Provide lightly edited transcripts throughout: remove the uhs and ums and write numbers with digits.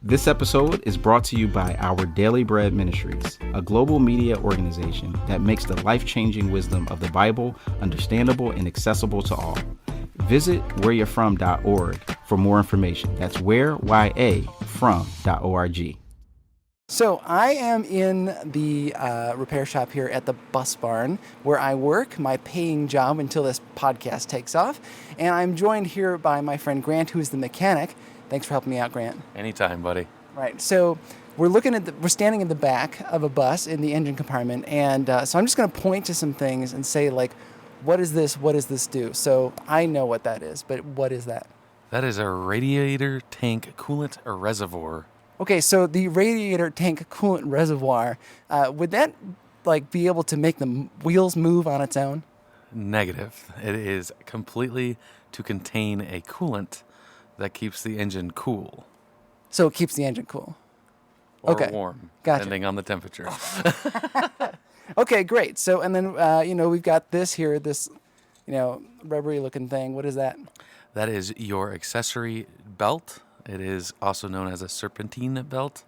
This episode is brought to you by Our Daily Bread Ministries, a global media organization that makes the life-changing wisdom of the Bible understandable and accessible to all. Visit whereyou'refrom.org for more information. That's from.org. So I am in the repair shop here at the Bus Barn where I work, my paying job until this podcast takes off. And I'm joined here by my friend Grant, who's the mechanic. Thanks for helping me out, Grant. Anytime, buddy. Right. So we're standing in the back of a bus in the engine compartment. And so I'm just going to point to some things and say, like, what is this? What does this do? So I know what that is, but what is that? That is a radiator tank coolant reservoir. Okay, so the radiator tank coolant reservoir, would that be able to make the wheels move on its own? Negative. It is completely to contain a coolant that keeps the engine cool. So it keeps the engine cool. Or okay. warm, gotcha. Depending on the temperature. Okay, great. So, and then, we've got this here, this, rubbery looking thing. What is that? That is your accessory belt. It is also known as a serpentine belt,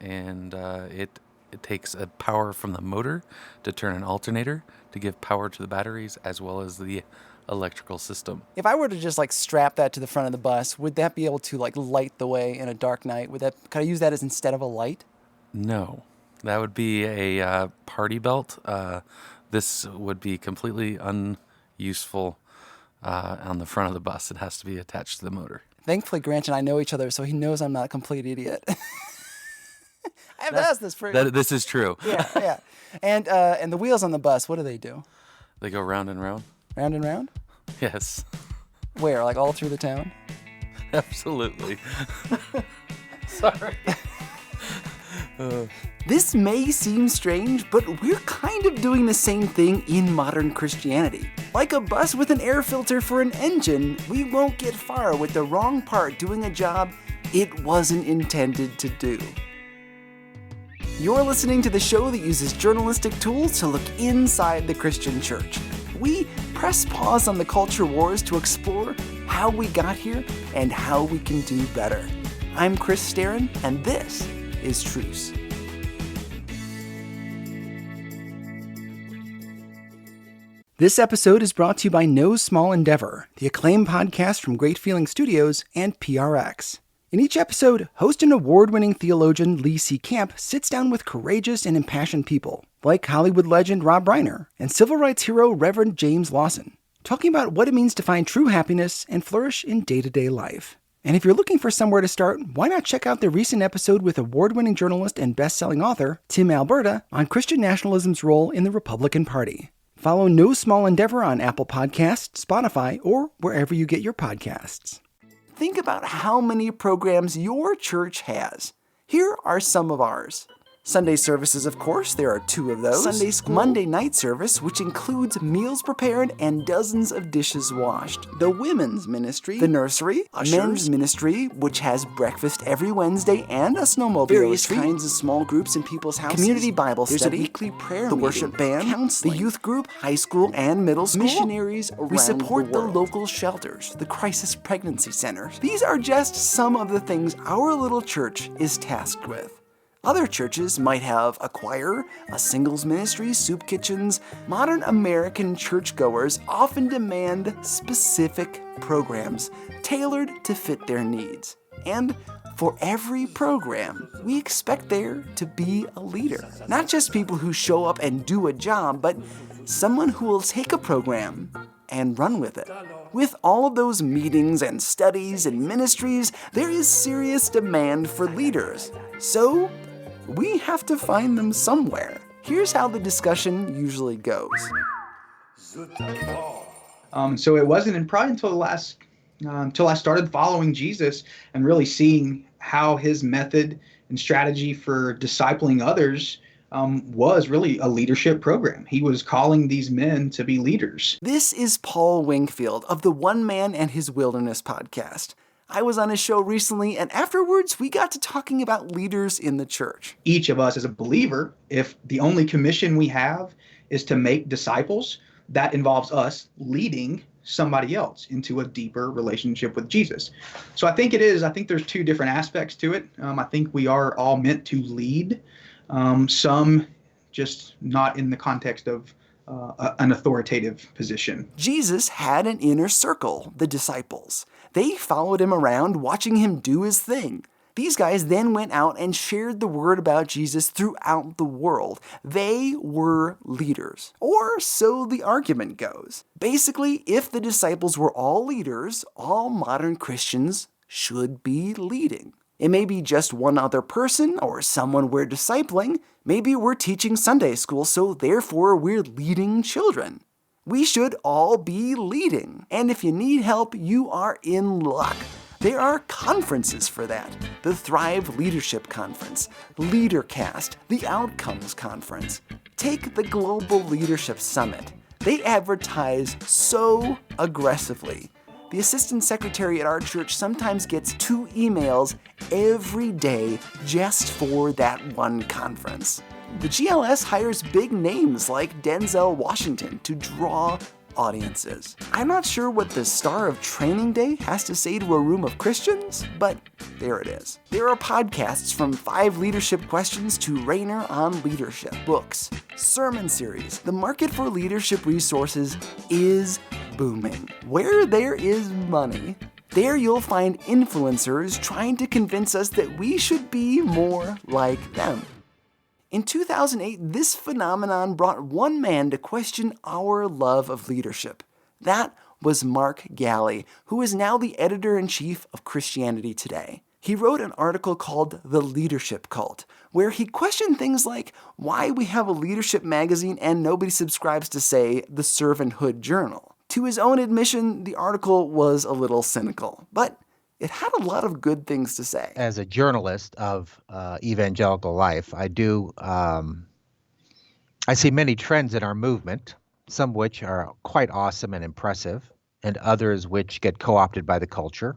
and it takes a power from the motor to turn an alternator to give power to the batteries as well as the electrical system. If I were to just strap that to the front of the bus, would that be able to light the way in a dark night? Could I use that as instead of a light? No, that would be a party belt. This would be completely unuseful on the front of the bus. It has to be attached to the motor. Thankfully, Grant and I know each other, so he knows I'm not a complete idiot. I have asked this for you. This is true. Yeah. And the wheels on the bus, what do? They go round and round. Round and round? Yes. Where? All through the town? Absolutely. Sorry. This may seem strange, but we're kind of doing the same thing in modern Christianity. Like a bus with an air filter for an engine, we won't get far with the wrong part doing a job it wasn't intended to do. You're listening to the show that uses journalistic tools to look inside the Christian church. We press pause on the culture wars to explore how we got here and how we can do better. I'm Chris Starin, and this is Truce. This episode is brought to you by No Small Endeavor, the acclaimed podcast from Great Feeling Studios and PRX. In each episode, host and award-winning theologian Lee C. Camp sits down with courageous and impassioned people, like Hollywood legend Rob Reiner and civil rights hero Reverend James Lawson, talking about what it means to find true happiness and flourish in day-to-day life. And if you're looking for somewhere to start, why not check out the recent episode with award-winning journalist and best-selling author Tim Alberta on Christian nationalism's role in the Republican Party. Follow No Small Endeavor on Apple Podcasts, Spotify, or wherever you get your podcasts. Think about how many programs your church has. Here are some of ours. Sunday services, of course, there are 2 of those. Sunday school. Monday night service, which includes meals prepared and dozens of dishes washed. The women's ministry. The nursery. Ushers. Men's ministry, which has breakfast every Wednesday and a snowmobile. Various kinds of small groups in people's houses. Community Bible study. There's a weekly prayer meeting. The worship band. Counseling. The youth group, high school and middle school. Missionaries around we support the local shelters, the crisis pregnancy centers. These are just some of the things our little church is tasked with. Other churches might have a choir, a singles ministry, soup kitchens. Modern American churchgoers often demand specific programs tailored to fit their needs. And for every program, we expect there to be a leader. Not just people who show up and do a job, but someone who will take a program and run with it. With all of those meetings and studies and ministries, there is serious demand for leaders. So we have to find them somewhere. Here's how the discussion usually goes. So it wasn't probably until I started following Jesus and really seeing how his method and strategy for discipling others was really a leadership program. He was calling these men to be leaders. This is Paul Wingfield of the One Man and His Wilderness podcast. I was on his show recently, and afterwards we got to talking about leaders in the church. Each of us as a believer, if the only commission we have is to make disciples, that involves us leading somebody else into a deeper relationship with Jesus. So I think there's two different aspects to it. I think we are all meant to lead, some just not in the context of an authoritative position. Jesus had an inner circle, the disciples. They followed him around, watching him do his thing. These guys then went out and shared the word about Jesus throughout the world. They were leaders. Or so the argument goes. Basically, if the disciples were all leaders, all modern Christians should be leading. It may be just one other person or someone we're discipling. Maybe we're teaching Sunday school, so therefore we're leading children. We should all be leading. And if you need help, you are in luck. There are conferences for that. The Thrive Leadership Conference, LeaderCast, the Outcomes Conference. Take the Global Leadership Summit. They advertise so aggressively. The assistant secretary at our church sometimes gets 2 emails every day just for that one conference. The GLS hires big names like Denzel Washington to draw audiences. I'm not sure what the star of Training Day has to say to a room of Christians, but there it is. There are podcasts from 5 leadership questions to Rainer on leadership, books, sermon series. The market for leadership resources is booming. Where there is money, there you'll find influencers trying to convince us that we should be more like them. In 2008, this phenomenon brought one man to question our love of leadership. That was Mark Galli, who is now the editor-in-chief of Christianity Today. He wrote an article called The Leadership Cult, where he questioned things like why we have a leadership magazine and nobody subscribes to, say, the Servanthood Journal. To his own admission, the article was a little cynical, but it had a lot of good things to say. As a journalist of evangelical life, I see many trends in our movement, some which are quite awesome and impressive, and others which get co-opted by the culture.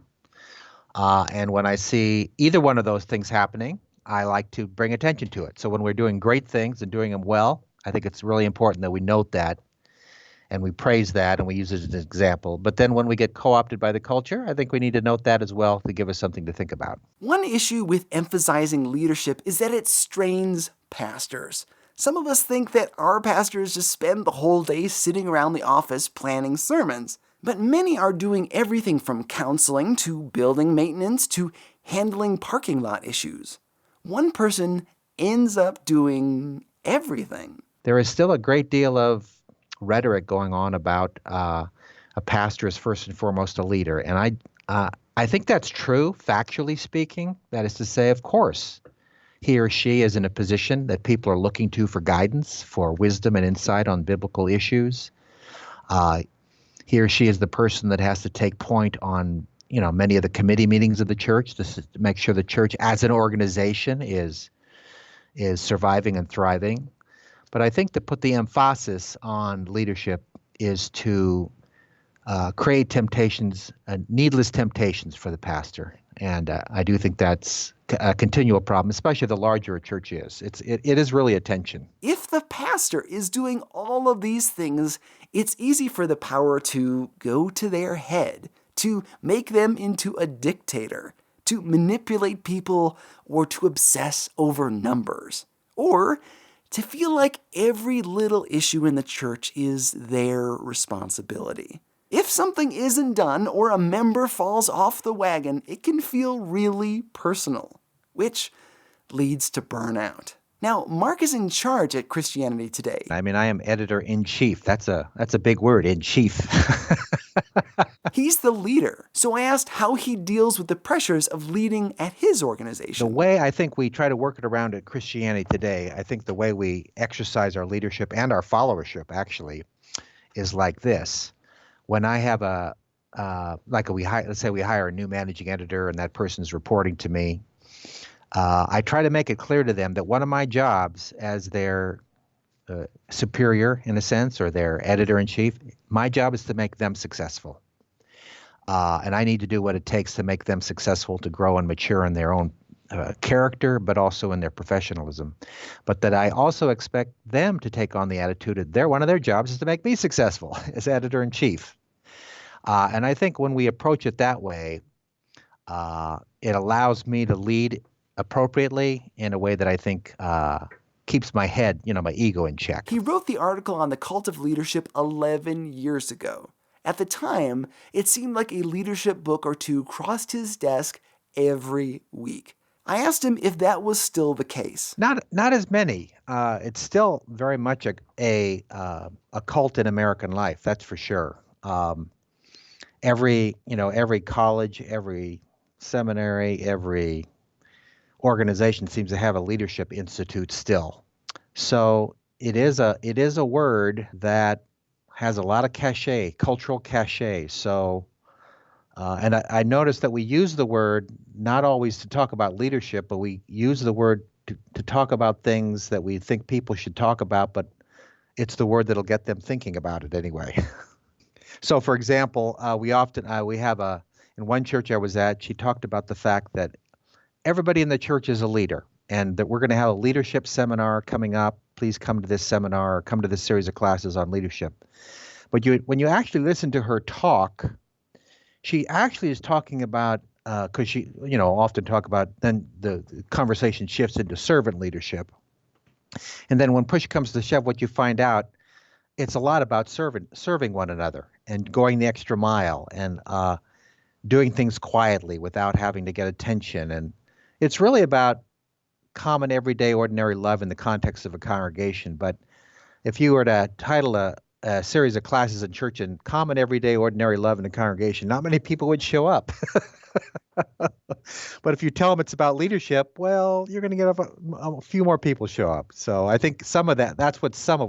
And when I see either one of those things happening, I like to bring attention to it. So when we're doing great things and doing them well, I think it's really important that we note that and we praise that and we use it as an example. But then when we get co-opted by the culture, I think we need to note that as well to give us something to think about. One issue with emphasizing leadership is that it strains pastors. Some of us think that our pastors just spend the whole day sitting around the office planning sermons. But many are doing everything from counseling to building maintenance to handling parking lot issues. One person ends up doing everything. There is still a great deal of rhetoric going on about a pastor is first and foremost a leader. And I think that's true, factually speaking. That is to say, of course, he or she is in a position that people are looking to for guidance, for wisdom and insight on biblical issues. He or she is the person that has to take point on, many of the committee meetings of the church to make sure the church as an organization is surviving and thriving. But I think to put the emphasis on leadership is to create temptations, needless temptations for the pastor. And I do think that's a continual problem, especially the larger a church is. It is really a tension. If the pastor is doing all of these things, it's easy for the power to go to their head, to make them into a dictator, to manipulate people, or to obsess over numbers. Or to feel like every little issue in the church is their responsibility. If something isn't done or a member falls off the wagon, it can feel really personal, which leads to burnout. Now, Mark is in charge at Christianity Today. I mean, I am editor-in-chief. That's a big word, in-chief. He's the leader. So I asked how he deals with the pressures of leading at his organization. The way I think we try to work it around at Christianity Today, I think the way we exercise our leadership and our followership actually is like this. When I have let's say we hire a new managing editor and that person's reporting to me, I try to make it clear to them that one of my jobs as their superior, in a sense, or their editor-in-chief, my job is to make them successful. And I need to do what it takes to make them successful, to grow and mature in their own character, but also in their professionalism. But that I also expect them to take on the attitude that one of their jobs is to make me successful as editor-in-chief. And I think when we approach it that way, it allows me to lead appropriately in a way that I think keeps my head, my ego in check. He wrote the article on the cult of leadership 11 years ago. At the time, it seemed like a leadership book or two crossed his desk every week. I asked him if that was still the case. Not as many. It's still very much a cult in American life. That's for sure. Every college, every seminary, every organization seems to have a leadership institute still. So it is a word that has a lot of cachet, cultural cachet. So, and I noticed that we use the word not always to talk about leadership, but we use the word to talk about things that we think people should talk about, but it's the word that'll get them thinking about it anyway. So, for example, we have in one church I was at, she talked about the fact that everybody in the church is a leader and that we're going to have a leadership seminar coming up. Please come to this seminar or come to this series of classes on leadership. But when you actually listen to her talk, she actually is talking about, because she, often talk about, then the conversation shifts into servant leadership. And then when push comes to shove, what you find out, it's a lot about serving one another and going the extra mile and doing things quietly without having to get attention. And it's really about common, everyday, ordinary love in the context of a congregation. But if you were to title a series of classes in church in common, everyday, ordinary love in the congregation, not many people would show up. But if you tell them it's about leadership, well, you're going to get a few more people show up. So I think some of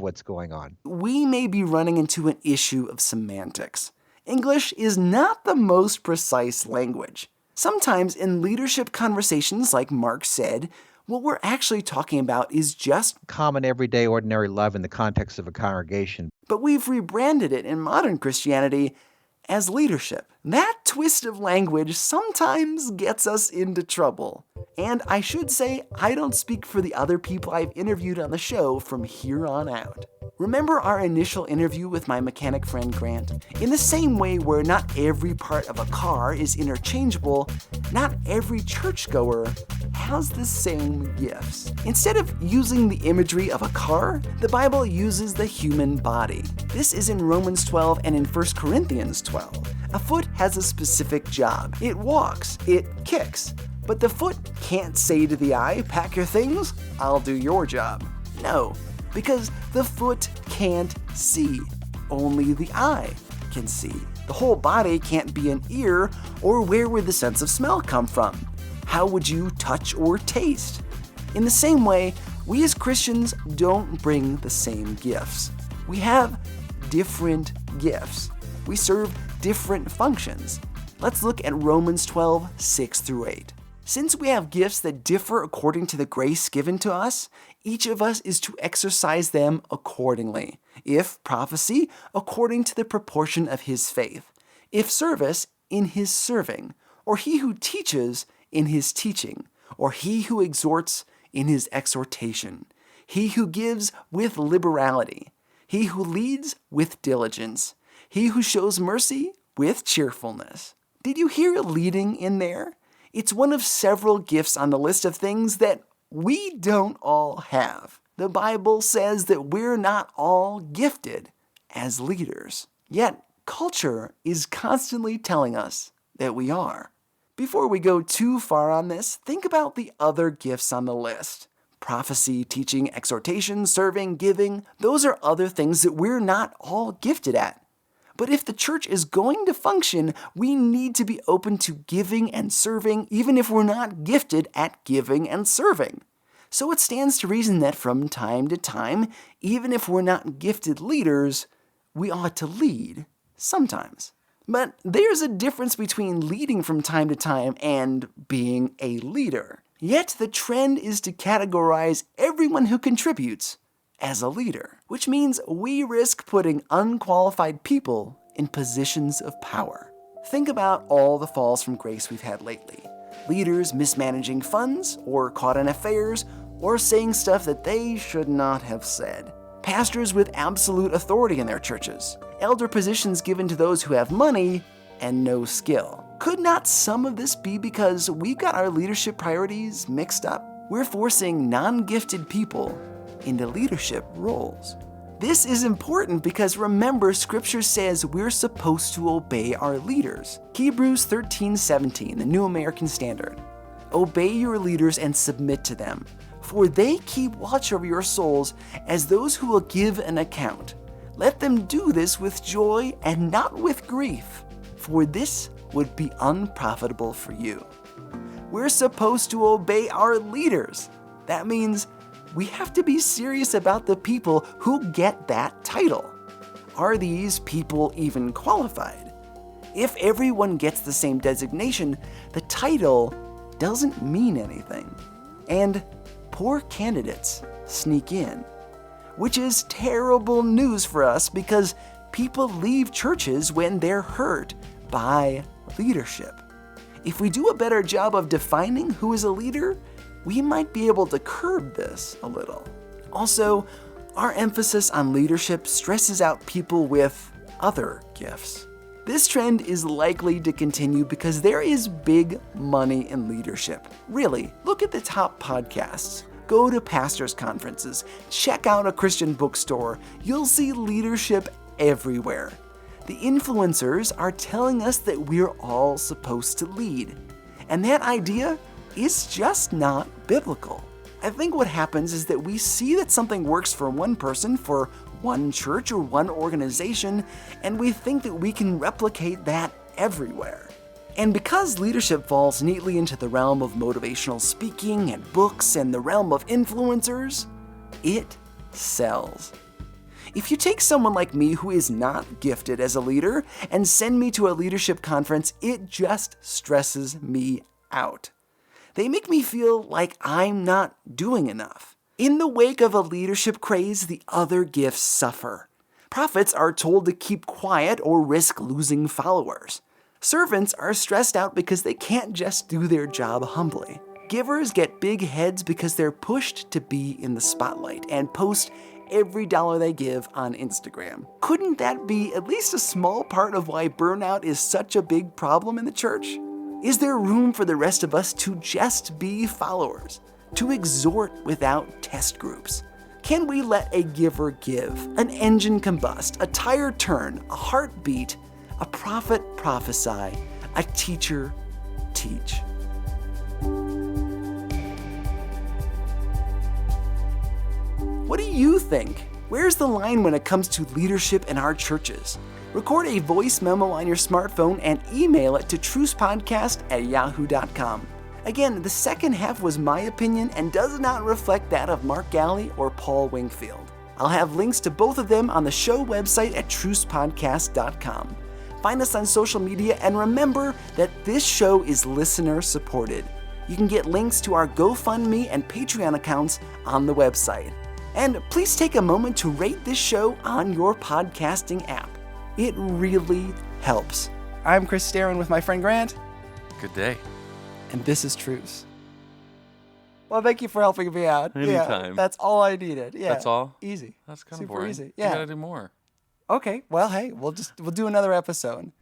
what's going on. We may be running into an issue of semantics. English is not the most precise language. Sometimes in leadership conversations, like Mark said, what we're actually talking about is just common, everyday, ordinary love in the context of a congregation. But we've rebranded it in modern Christianity as leadership. That twist of language sometimes gets us into trouble. And I should say, I don't speak for the other people I've interviewed on the show from here on out. Remember our initial interview with my mechanic friend Grant? In the same way where not every part of a car is interchangeable, not every churchgoer has the same gifts. Instead of using the imagery of a car, the Bible uses the human body. This is in Romans 12 and in 1 Corinthians 12. A foot has a specific job. It walks, it kicks. But the foot can't say to the eye, pack your things, I'll do your job. No, because the foot can't see. Only the eye can see. The whole body can't be an ear, or where would the sense of smell come from? How would you touch or taste? In the same way, we as Christians don't bring the same gifts. We have different gifts. We serve different functions. Let's look at Romans 12, 6 through 8. Since we have gifts that differ according to the grace given to us, each of us is to exercise them accordingly. If prophecy, according to the proportion of his faith. If service, in his serving. Or he who teaches, in his teaching. Or he who exhorts, in his exhortation. He who gives with liberality. He who leads with diligence. He who shows mercy with cheerfulness. Did you hear leading in there? It's one of several gifts on the list of things that we don't all have. The Bible says that we're not all gifted as leaders. Yet, culture is constantly telling us that we are. Before we go too far on this, think about the other gifts on the list. Prophecy, teaching, exhortation, serving, giving, those are other things that we're not all gifted at. But if the church is going to function, we need to be open to giving and serving, even if we're not gifted at giving and serving. So it stands to reason that from time to time, even if we're not gifted leaders, we ought to lead sometimes. But there's a difference between leading from time to time and being a leader. Yet the trend is to categorize everyone who contributes as a leader, which means we risk putting unqualified people in positions of power. Think about all the falls from grace we've had lately. Leaders mismanaging funds, or caught in affairs, or saying stuff that they should not have said. pastors with absolute authority in their churches, elder positions given to those who have money and no skill. Could not some of this be because we've got our leadership priorities mixed up? We're forcing non-gifted people into leadership roles. This is important because remember, Scripture says we're supposed to obey our leaders. Hebrews 13:17, the New American Standard. Obey your leaders and submit to them, for they keep watch over your souls as those who will give an account. Let them do this with joy and not with grief, for this would be unprofitable for you. We're supposed to obey our leaders. That means we have to be serious about the people who get that title. Are these people even qualified? If everyone gets the same designation, the title doesn't mean anything. And poor candidates sneak in, which is terrible news for us because people leave churches when they're hurt by leadership. If we do a better job of defining who is a leader, we might be able to curb this a little. Also, our emphasis on leadership stresses out people with other gifts. This trend is likely to continue because there is big money in leadership. Really, look at the top podcasts. Go to pastors' conferences. Check out a Christian bookstore. You'll see leadership everywhere. The influencers are telling us that we're all supposed to lead. And that idea is just not biblical. I think what happens is that we see that something works for one person, for one church or one organization, and we think that we can replicate that everywhere. And because leadership falls neatly into the realm of motivational speaking and books and the realm of influencers, it sells. If you take someone like me who is not gifted as a leader and send me to a leadership conference, it just stresses me out. They make me feel like I'm not doing enough. In the wake of a leadership craze, the other gifts suffer. Prophets are told to keep quiet or risk losing followers. Servants are stressed out because they can't just do their job humbly. Givers get big heads because they're pushed to be in the spotlight and post every dollar they give on Instagram. Couldn't that be at least a small part of why burnout is such a big problem in the church? Is there room for the rest of us to just be followers, to exhort without test groups? Can we let a giver give, an engine combust, a tire turn, a heart beat, a prophet prophesy, a teacher teach? What do you think? Where's the line when it comes to leadership in our churches? Record a voice memo on your smartphone and email it to trucepodcast@yahoo.com. Again, the second half was my opinion and does not reflect that of Mark Galli or Paul Wingfield. I'll have links to both of them on the show website at trucepodcast.com. Find us on social media and remember that this show is listener supported. You can get links to our GoFundMe and Patreon accounts on the website. And please take a moment to rate this show on your podcasting app. It really helps. I'm Chris Starron with my friend Grant. Good day. And this is Truce. Well, thank you for helping me out. Anytime. Yeah, that's all I needed. Yeah, That's all? Easy. That's kind of Super boring. easy. You Yeah. gotta do more. Okay. Well, hey, we'll do another episode.